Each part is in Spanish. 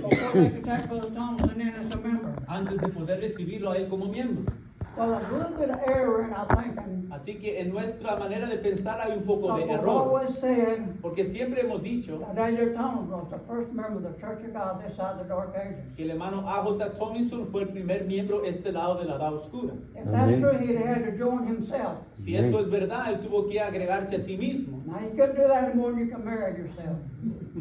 before they could take Brother Thompson in as a member. antes de poder recibirlo a él como miembro. So there's a little bit of error in our thinking. Así que en nuestra manera de pensar hay un poco de But we've error, always said porque siempre hemos dicho that A.J. Thompson was the first member of the Church of God this side of the Dark Ages. que el hermano A.J. Tomlinson fue el primer miembro este lado de la edad oscura. If that's true, he'd have had to join himself. Si eso es verdad, él tuvo que agregarse a sí mismo. Now, you couldn't do that anymore, and you can marry yourself.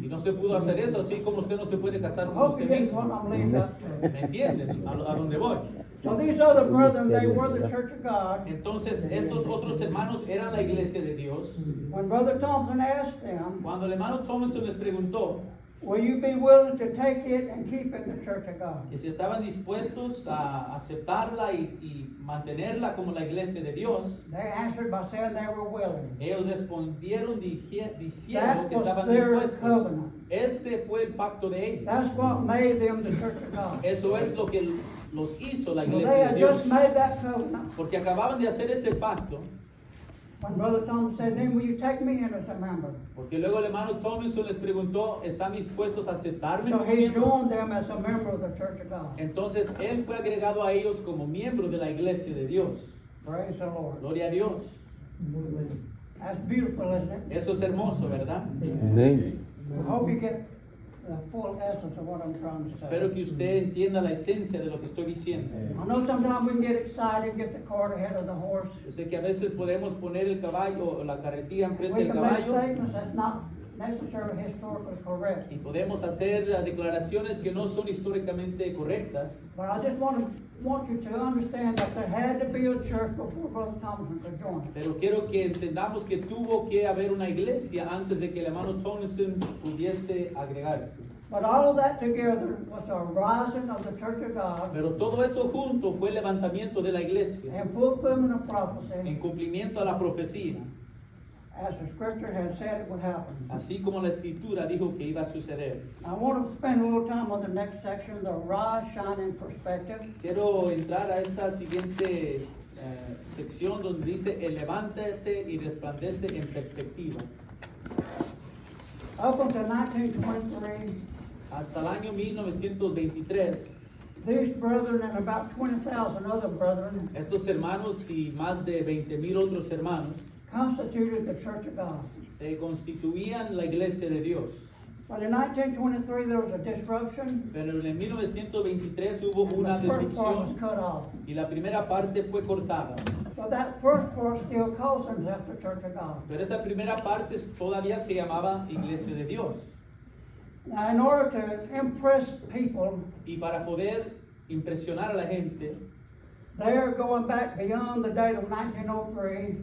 Y no se pudo hacer eso, así como usted no se puede casar I con hope you usted get what mismo. I'm leading up to. ¿Me entienden? A dónde voy. So these other brethren, they were the Church of God. Entonces, estos otros hermanos eran la iglesia de Dios. When Brother Thompson asked them, Cuando el hermano Tomlinson les preguntó will you be willing to take it and keep it the Church of God? que si estaban dispuestos a aceptarla y mantenerla como la iglesia de Dios, They answered by saying they were willing. ellos respondieron diciendo That que was estaban their dispuestos. covenant. Ese fue el pacto de ellos. That's what made them the Church of God. Eso es lo que los hizo la So they iglesia de had Dios. just made that covenant. Porque acababan de hacer ese pacto. When Brother Thompson said, then will you take me in as a member? Porque luego el hermano Tomlinson les preguntó, ¿están dispuestos a aceptarme So como he miembro? joined them as a member of the Church of God. Entonces él fue agregado a ellos como miembro de la iglesia de Dios. Praise the Lord. Gloria a Dios. That's beautiful, isn't it? Eso es hermoso, ¿verdad? Amén. I hope you get the full essence of what I'm trying to say. Espero que usted entienda la esencia de lo que estoy diciendo. I know sometimes we can get excited and get the cart ahead of the horse. Yo sé que a veces podemos poner el caballo o la carretilla enfrente We del can make caballo statements that's not necessarily historically correct. y podemos hacer declaraciones que no son históricamente correctas. But I just want you to understand that there had to be a church before Brother Thompson could join it. Pero quiero que entendamos que tuvo que haber una iglesia antes de que el hermano Tomlinson pudiese agregarse. But all of that together was a rising of the Church of God Pero todo eso junto fue el levantamiento de la iglesia and fulfillment of en prophecy cumplimiento a la profecía, as the scripture had said it would happen. así como la escritura dijo que iba a suceder. I want to spend a little time on the next section, the rise, shine, and perspective. Quiero entrar a esta siguiente sección donde dice el levántate y resplandece en perspectiva. Up until 1923, Hasta el año 1923, these brethren and about 20,000 other brethren estos hermanos y más de 20,000 otros hermanos constituted the Church of God. se constituían la iglesia de Dios. But in 1923, there was a disruption. Pero en el 1923 hubo una The first part was disrupción cut off. y la primera parte fue cortada. So that first part still calls himself the Church of God. Pero esa primera parte todavía se llamaba iglesia de Dios. Now, in order to impress people, Y para poder impresionar a la gente, they are going back beyond the date of 1903,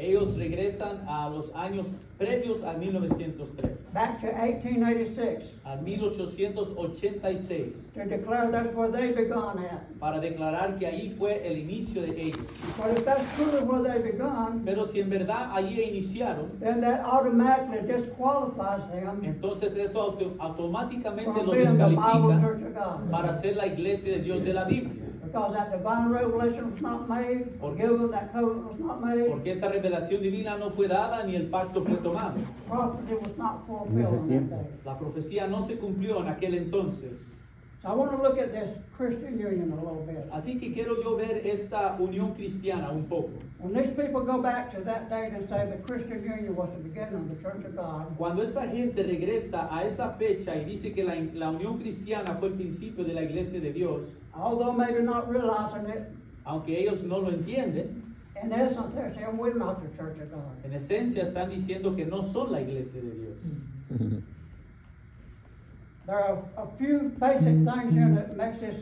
ellos regresan a los años previos al 1903, back to 1886, al 1886, to declare that's where they begun at. para declarar que ahí fue el inicio de ellos. But if that's truly where they begun, Pero si en verdad allí iniciaron, then that automatically disqualifies them entonces eso automáticamente from los being the Bible descalifica Church of God. para ser la iglesia de Dios de la Biblia. Because that divine revelation was not made, or given, that covenant was not made, Porque esa revelación divina no fue dada ni el pacto fue tomado. prophecy was not fulfilled on that day. La profecía no se cumplió en aquel entonces. So I want to look at this Christian union a little bit. Así que quiero yo ver esta unión cristiana un poco. When these people go back to that date and say the Christian union was the beginning of the Church of God, Cuando esta gente regresa a esa fecha y dice que la unión cristiana fue el principio de la iglesia de Dios, although maybe not realizing it, aunque ellos no lo entienden, in essence they're saying we're not the Church of God. en esencia están diciendo que no son la iglesia de Dios. There are a few basic things here that makes this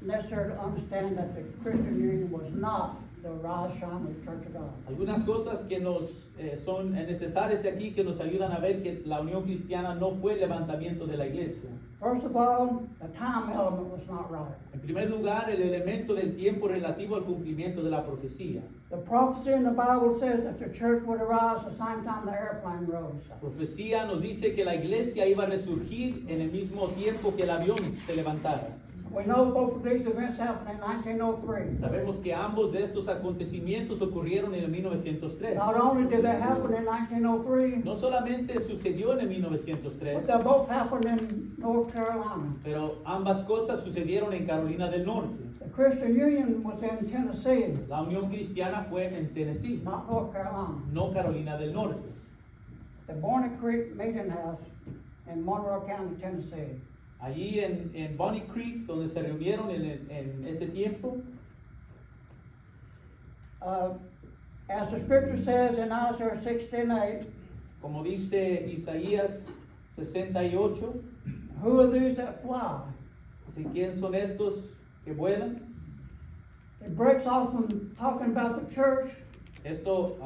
necessary to understand that the Christian union was not the rise, shine of the Church of God. Algunas cosas que nos son necesarias aquí que nos ayudan a ver que la unión cristiana no fue el levantamiento de la iglesia. First of all, the time element was not right. En primer lugar, el elemento del tiempo relativo al cumplimiento de la profecía. The prophecy in the Bible says that the church would arise the same time the airplane rose. La profecía nos dice que la iglesia iba a resurgir en el mismo tiempo que el avión se levantara. We know both of these events happened in 1903. Sabemos que ambos de estos acontecimientos ocurrieron en el 1903. Not only did they happen in 1903, No solamente sucedió en el but 1903, they both happened in North Carolina. pero ambas cosas sucedieron en Carolina del Norte. The Christian Union was in Tennessee, La Unión Cristiana fue en Tennessee, not North Carolina. no Carolina del Norte. The Bonnie Creek Meeting House in Monroe County, Tennessee. Allí en Bonnie Creek, donde se reunieron en ese tiempo, As the scripture says in Isaiah 16:8, como dice Isaías 68, who are these that fly? ¿sí? ¿Quién son estos que vuelan? It breaks off from talking about the church Esto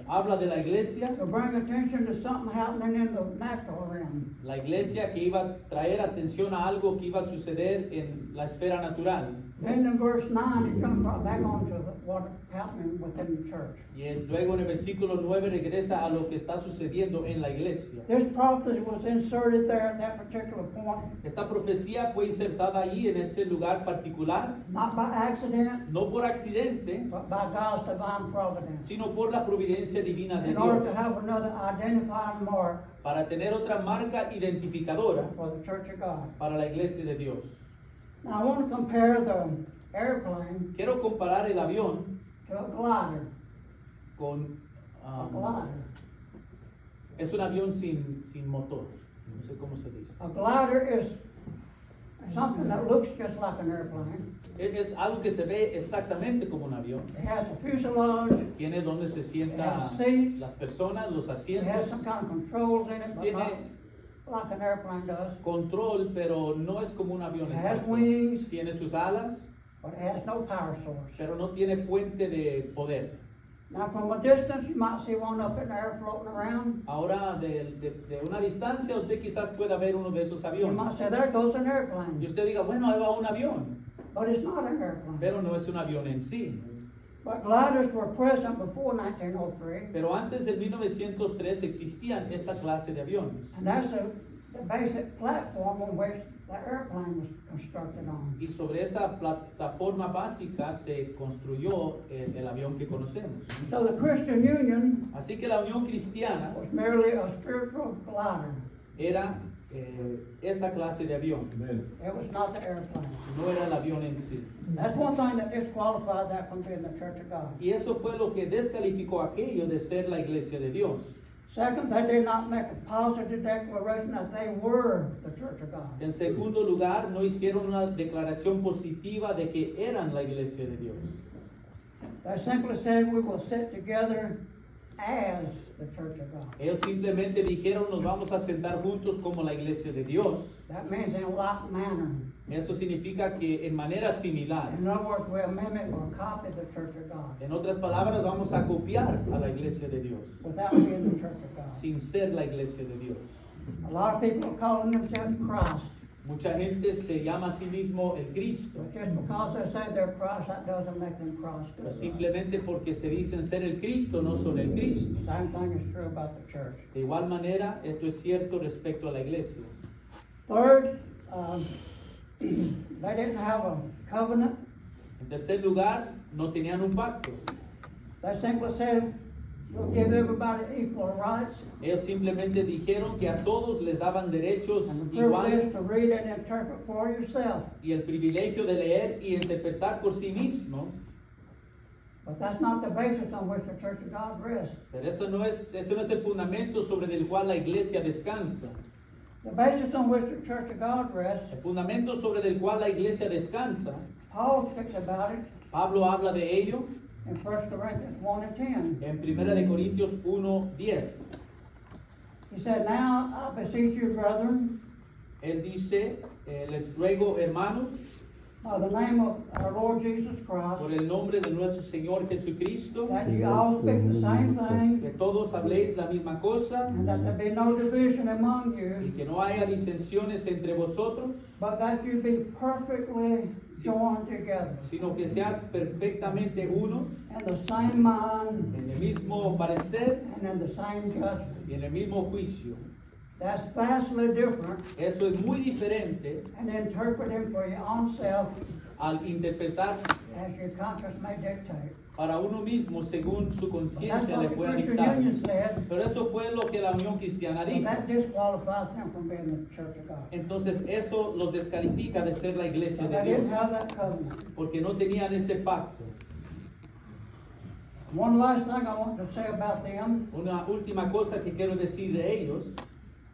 habla de la iglesia, to bring attention to something happening in the natural realm. la iglesia que iba a traer atención a algo que iba a suceder en la esfera natural. Then in verse 9, it jumps right back onto what's happening within the church. Luego en el versículo 9 regresa a lo que está sucediendo en la iglesia. This prophecy was inserted there at that particular point, Esta profecía fue insertada allí en ese lugar particular, not by accident, no por accidente, but by God's divine providence. sino por la providencia divina de In order Dios, to have another identifying mark para tener otra marca identificadora for the church of God. para la iglesia de Dios. Now I want to compare the airplane Quiero comparar el avión to a glider. con... A glider. es un avión sin motor, no sé cómo se dice. A glider is something that looks just like an airplane. Es algo que se ve exactamente como un avión. It has a fuselage, Tiene donde se sientan seats. las personas, los it has asientos. some kind of controls in it, but not Tiene like an airplane does. control, pero no es como un avión It has exacto. wings, Tiene sus alas, but it has no power source. pero no tiene fuente de poder. Now from a distance, you might see one up in the air floating around. Ahora, de una distancia, usted quizás pueda ver uno de esos You might aviones. say, there goes an Y airplane. usted diga, bueno, ahí va un avión. But it's not an airplane. Pero no es un avión en sí. But gliders were present before 1903, Pero antes del 1903 existían esta clase de aviones. and that's the basic platform on which the airplane was constructed on. Y sobre esa plataforma básica se construyó el avión que conocemos. So the Christian Union Así que la Unión Cristiana was merely a spiritual glider. era esta clase de avión, It was not the airplane. no era el avión en sí. That's one thing that disqualified that from being the Church of God. Y eso fue lo que descalificó aquello de ser la iglesia de Dios. Second, they did not make a positive declaration that they were the Church of God. En segundo lugar, no hicieron una declaración positiva de que eran la iglesia de Dios. They simply said we will sit together as the Church of God. Ellos simplemente dijeron, nos vamos a sentar juntos como la iglesia de Dios. That means in like manner. Eso significa que en manera similar. In other words, we'll mimic or copy the Church of God En otras palabras, vamos a copiar a la iglesia de Dios, without being the Church of God. sin ser la iglesia de Dios. A lot of people are calling themselves Christ, Mucha gente se llama a sí mismo el Cristo, but just because they say they're Christ, that doesn't make them Christ. pero simplemente porque se dicen ser el Cristo, no son el Cristo. Same thing is true about the church. De igual manera, esto es cierto respecto a la iglesia. Third, they didn't have a covenant. En tercer lugar, no tenían un pacto. They simply said, we'll give everybody equal rights Ellos simplemente dijeron que a todos les daban derechos and the privilege iguales to read and interpret for yourself. y el privilegio de leer y interpretar por sí mismo. But that's not the basis on which the Church of God rests. Pero ese no es el fundamento sobre el cual la iglesia descansa. The basis on which the Church of God rests, El fundamento sobre el cual la iglesia descansa, Paul speaks about it Pablo habla de ello in 1 Corinthians 1 and 10. en 1 de Corintios 1:10. He said, now I beseech you, brethren, Él dice, les ruego, hermanos, by the name of our Lord Jesus Christ, por el nombre de nuestro Señor Jesucristo, that you all speak the same que thing, todos habléis la misma cosa and that there be no division among y you, que no haya disensiones entre vosotros, but that you be perfectly joined together sino que seas perfectamente unos, in the same mind en el mismo parecer and in the same judgment. y en el mismo juicio. That's vastly different Eso es muy diferente and interpreting for your own self al interpretar as your conscience may dictate. para uno mismo según su That's conciencia what le the pueda Christian dictar. Union said, Pero eso fue lo que la Unión Cristiana and dijo. that disqualifies them from being the church of God. Entonces eso los descalifica de ser la iglesia de They didn't Dios, have that covenant. porque no tenían ese pacto. One last thing I want to say about them, Una última cosa que quiero decir de ellos,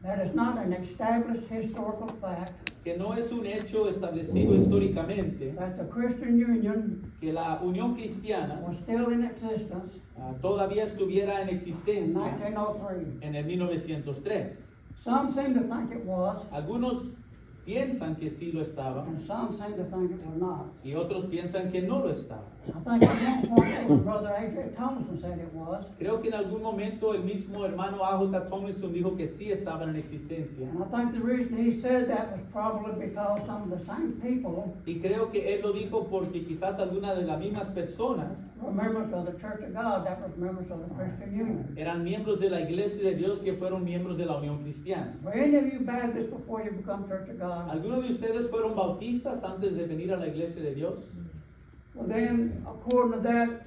that is not an established historical fact que no es un hecho establecido históricamente, that the Christian Union que la Unión Cristiana was still in existence todavía estuviera en in existencia 1903. en el 1903. Some seem to think it was, Algunos piensan que sí lo estaba and some seem to think it was not. y otros piensan que no lo estaba. I think at one point it was Brother A.J. Thomason said it was, Creo que en algún momento el mismo hermano A.J. Tomlinson dijo que sí estaban en existencia. and I think the reason he said that was probably because some of the same people Y creo que él lo dijo porque quizás algunas de las mismas personas were members of the Church of God that was members of the Christian Union. eran miembros de la Iglesia de Dios que fueron miembros de la Unión Cristiana. Were any of you Baptists before you become Church of God? ¿Algunos de ustedes fueron bautistas antes de venir a la Iglesia de Dios? Well then, according to that,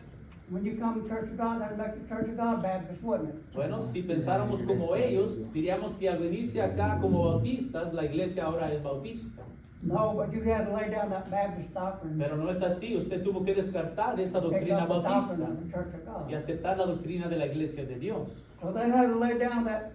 when you come to Church of God, that make the Church of God Baptist, wouldn't it? Bueno, si pensáramos como ellos, diríamos que al venirse acá como bautistas, la iglesia ahora es bautista. No, but you had to lay down that Baptist doctrine. Pero no es así, usted tuvo que descartar esa Take doctrina up the doctrine bautista of the Church of God. y aceptar la doctrina de la iglesia de Dios. So they had to lay down that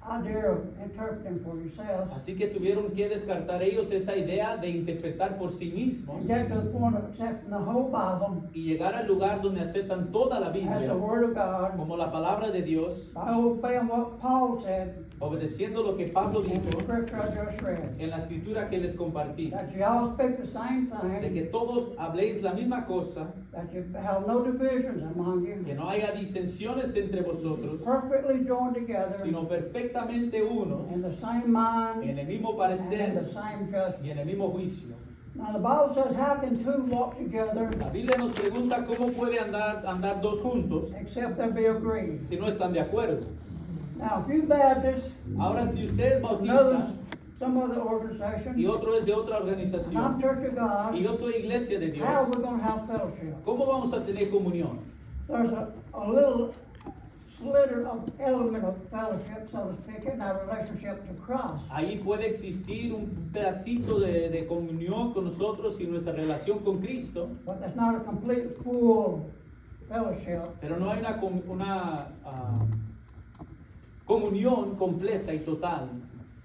idea of interpreting for yourselves Así que tuvieron que descartar ellos esa idea de interpretar por sí mismos and get to the point of accepting the whole Bible y llegar al lugar donde aceptan toda la as the Biblia Word of God como la palabra de Dios, by obeying what Paul said obedeciendo lo que Pablo in the dijo scripture I just read. en la escritura que les compartí, That you all speak the same de que thing, todos habléis la misma cosa, that you have no divisions among you, que no haya disensiones entre vosotros, perfectly joined together sino perfectamente unos, in the same mind en el mismo and in parecer the same judgment. y en el mismo juicio. Now the Bible says, how can two walk together La Biblia nos pregunta cómo puede andar dos juntos except they be agreed? si no están de acuerdo. Now, if you Baptists, Ahora, si usted es another, bautista some other organization, y otro es de otra and I'm organización Church of God, y yo soy iglesia de Dios, how are we going to have fellowship? ¿cómo vamos a tener comunión? There's a little slitter of element of fellowship, so to speak, in our relationship to Christ. Ahí puede existir un pedacito de comunión con nosotros y nuestra relación con Cristo, But that's not a complete, full fellowship. pero no hay una comunión completa y total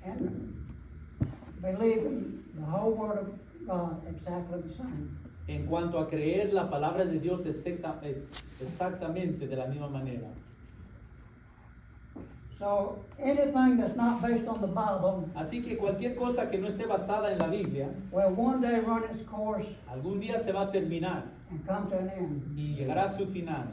And believing the whole Word of God exactly the same. en cuanto a creer la palabra de Dios exactamente de la misma manera. So anything that's not based on the Bible Así que cualquier cosa que no esté basada en la Biblia, will one day run its course algún día se va a terminar and come to an end. y llegará a su final.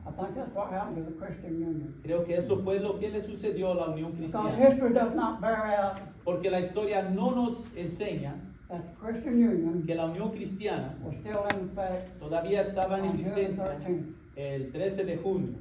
I think that's what happened to the Christian Union. Creo que eso fue lo que le sucedió a la Unión Because Cristiana. history does not bear out Porque la historia no nos enseña that the Christian Union que la Unión Cristiana was still in effect todavía estaba en on June existencia 13th. el 13 de junio.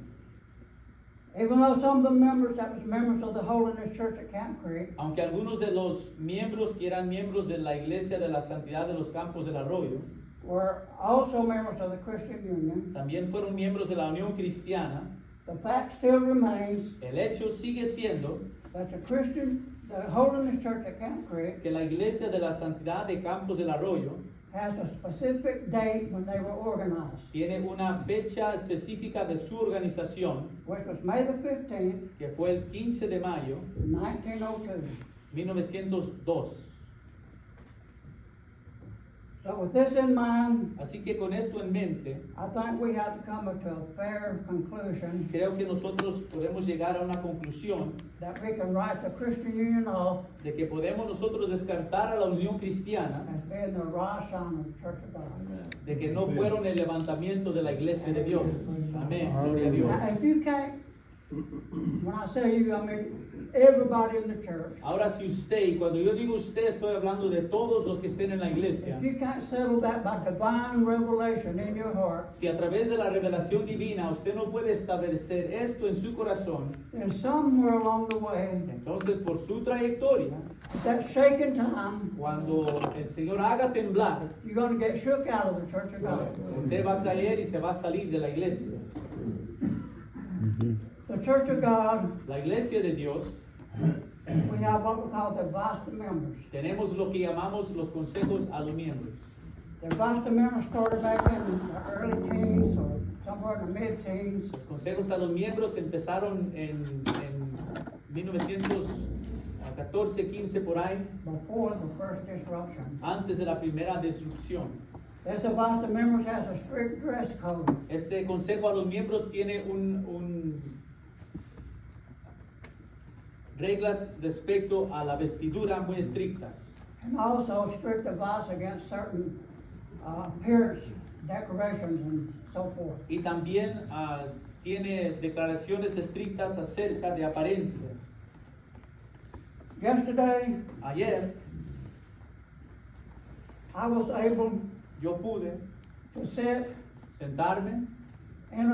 Even though some of the members that was members of the Holiness Church at Camp Creek Aunque algunos de los miembros que eran miembros de la Iglesia de la Santidad de los Campos del Arroyo were also members of the Christian Union, también fueron miembros de la Unión Cristiana, the fact still remains el hecho sigue siendo that the Holiness Church at Camp Creek que la Iglesia de la Santidad de Campos del Arroyo has a specific date when they were organized, tiene una fecha específica de su organización, which was May the 15th, que fue el 15 de mayo 1902. 1902. So with this in mind, Así que con esto en mente, I think we have to come to a fair conclusion creo que nosotros podemos llegar a una conclusión that we can write the Christian Union off de que podemos nosotros descartar a la Unión Cristiana, as being the Rosh Hashanah of the Church of God. de que no fueron el levantamiento de la Iglesia de Dios. Amén, gloria a Dios. Now, if you can't, when I say you, I mean everybody in the church, Ahora si usted, y cuando yo digo usted, estoy hablando de todos los que estén en la iglesia, if you can't settle that by divine revelation in your heart, si a través de la revelación divina usted no puede establecer esto en su corazón, then somewhere along the way, entonces por su trayectoria, that shaking time, cuando el Señor haga temblar, you're going to get shook out of the church of God. usted va a caer y se va a salir de la iglesia. The church of God, La iglesia de Dios, we have what we call the advice to members. tenemos lo que llamamos los consejos a los miembros. The advice to members started back in the early teens or somewhere in the mid-teens. Los consejos a los miembros empezaron en 1914, 15 por ahí, Before the first disruption. antes de la primera disrupción. This advice to members has a strict dress code. Este consejo a los miembros tiene reglas respecto a la vestidura muy estrictas And also strict advice against certain appearance, decorations, and so forth. y también tiene declaraciones estrictas acerca de apariencias. Yesterday, Ayer I was able yo pude to sit sentarme in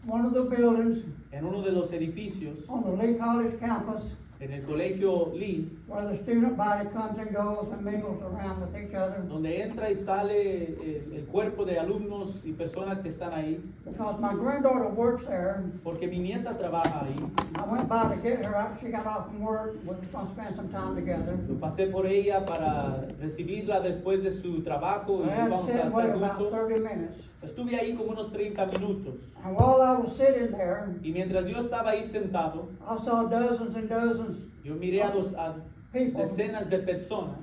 one of the buildings en uno de los edificios on the Lee College campus en el colegio Lee, where the student body comes and goes and mingles around with each other. donde entra y sale el cuerpo de alumnos y personas que están ahí, Because my granddaughter works there, porque mi nieta trabaja ahí. I went by to get her after she got off from work. We were going to spend some time together. Yo pasé por ella para recibirla después de su trabajo y I had to íbamos sit a and wait estar about juntos. 30 minutes. Estuve ahí como unos 30 minutos And while I was sitting there, y mientras yo estaba ahí sentado, I saw dozens and dozens yo miré a people decenas de personas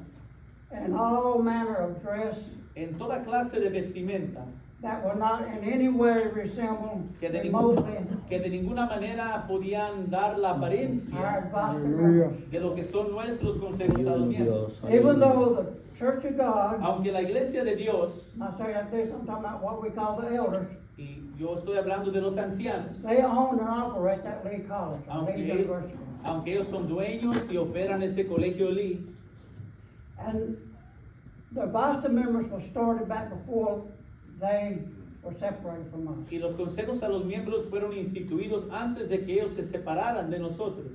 in all manner of dress en toda clase de vestimenta that were not in any way resemble que de, remotely que de ninguna manera podían dar la our apariencia advice to members. de lo que son nuestros consejos a los miembros. Even though the Church of God, Aunque la iglesia de Dios, I say like this, I'm talking about what we call the elders, y yo estoy hablando de los ancianos, they own and operate that Lee College, Lee University. aunque ellos son dueños y operan ese colegio Lee, And the advice to members was started back before they were separated from us. y los consejos a los miembros fueron instituidos antes de que ellos se separaran de nosotros.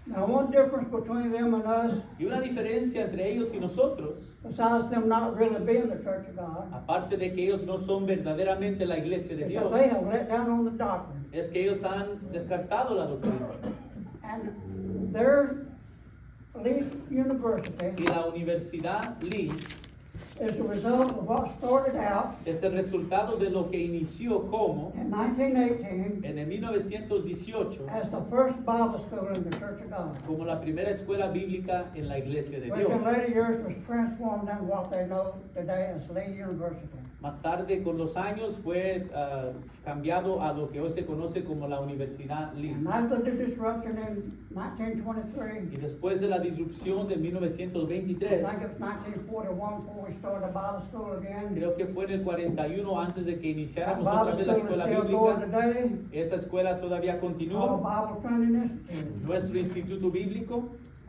Now, one difference between them and us, Y una diferencia entre ellos y nosotros, besides them not really being the Church of God, aparte de que ellos no son verdaderamente la iglesia de is Dios, that they have let down on the doctrine. es que ellos han descartado la doctrina. And their Lee University Y la Universidad Lee is the result of what started out es el resultado de lo que inició como in 1918 en el 1918 as the first Bible school in the Church of God, como la primera escuela bíblica en la iglesia de which Dios. in later years was transformed into what they know today as Lee University. Más tarde, con los años, fue cambiado a lo que hoy se conoce como la Universidad Lee. And after the disruption in Y 1923, después de la disrupción de I 1923, think it's 1941 before we started Bible school again. creo que fue en el 41 antes de que That iniciáramos otra Bible vez la school is escuela still going bíblica. today, Esa escuela todavía called continúa, Bible Training Institute. nuestro instituto bíblico.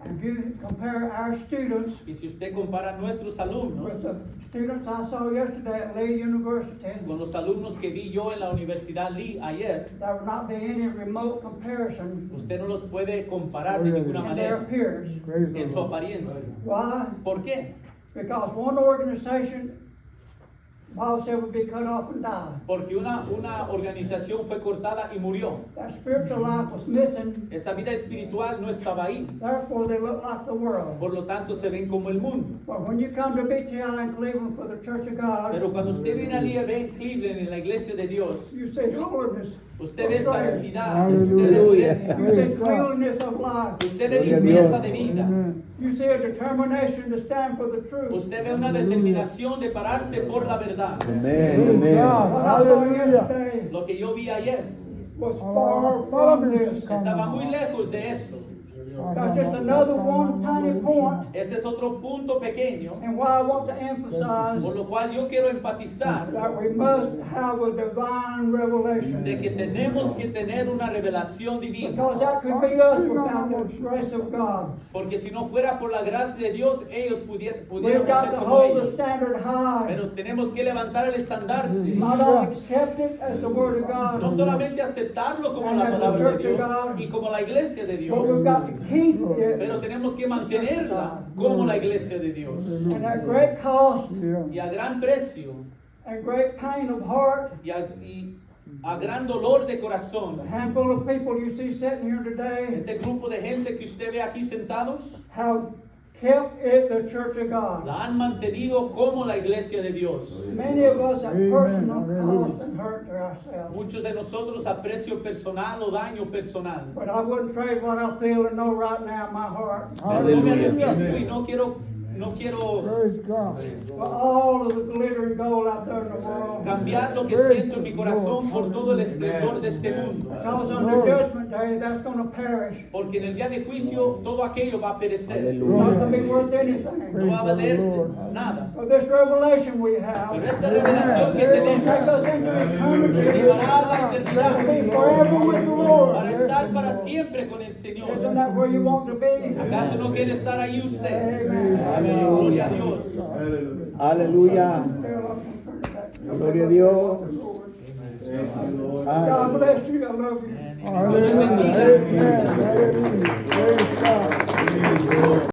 And if you compare our students Y si usted compara nuestros alumnos with the students I saw yesterday at Lee University, con los alumnos que vi yo en la Universidad Lee ayer, there would not be any remote comparison usted no los puede comparar de ninguna in their manera appearance. Praise the en su Lord. apariencia. Why? ¿Por qué? Because one organization, Bible said, would be cut off and die. Porque una organización fue cortada y murió. That spiritual life was missing, Esa vida espiritual no estaba ahí. therefore they look like the world. Por lo tanto, se ven como el mundo. But when you come to BTI in Cleveland for the Church of God, Pero cuando usted viene allí a ver Cleveland en la iglesia de Dios, you see holiness, usted ve santidad, Hallelujah. usted ve you see Praise God. cleanliness of life, usted ve Gloria a limpieza Dios. de vida, Amen. you see a determination to stand for the truth. usted ve una determinación de pararse por la verdad. Praise Amen. God. What I saw Hallelujah. yesterday Lo que yo vi ayer was far from this. estaba muy lejos de esto. That's just another one tiny point, Ese es otro punto pequeño, and why I want to emphasize por lo cual yo quiero enfatizar that we must have a divine revelation. de que tenemos que tener una revelación divina. Because that could be us without the grace of God. Porque si no fuera por la gracia de Dios, ellos We've pudieran got ser to como hold the ellos. standard high. Pero tenemos que levantar el estandarte. Not only accept it as the Word of God, No solamente aceptarlo como la palabra de Dios y como la iglesia de but Dios, we've got to keep it. pero tenemos que mantenerla como la iglesia de Dios. And at great cost Y a gran precio and great pain of heart, y a gran dolor de a corazón, handful of people you see sitting here today este grupo de gente que usted ve aquí sentados, have kept it the church of God. la han mantenido como la iglesia de Dios. Many of us have personal cost and hurt to ourselves. Muchos de nosotros a precio personal o daño personal. But I wouldn't trade what I feel and know right now in my heart Pero no me arrepiento y no quiero Praise God. for all of the glitter and gold out there in the world. cambiar lo que siento en mi corazón por todo el esplendor de este mundo. Because on the judgment day, that's going to perish. Porque en el día de juicio todo aquello va a perecer. It's not going to be worth anything. No va a valer nada. But this revelation we have Pero esta revelación que will take tenemos us into eternity. nos llevará a la eternidad To be forever with the Lord. para estar para siempre con el Señor. Isn't that where you want to be? ¿Acaso no quiere estar ahí usted? Amen. Amén. Gloria a Dios. Aleluya. Gloria a Dios. God bless you. I love you. Hallelujah. Amen. Hallelujah. Praise God.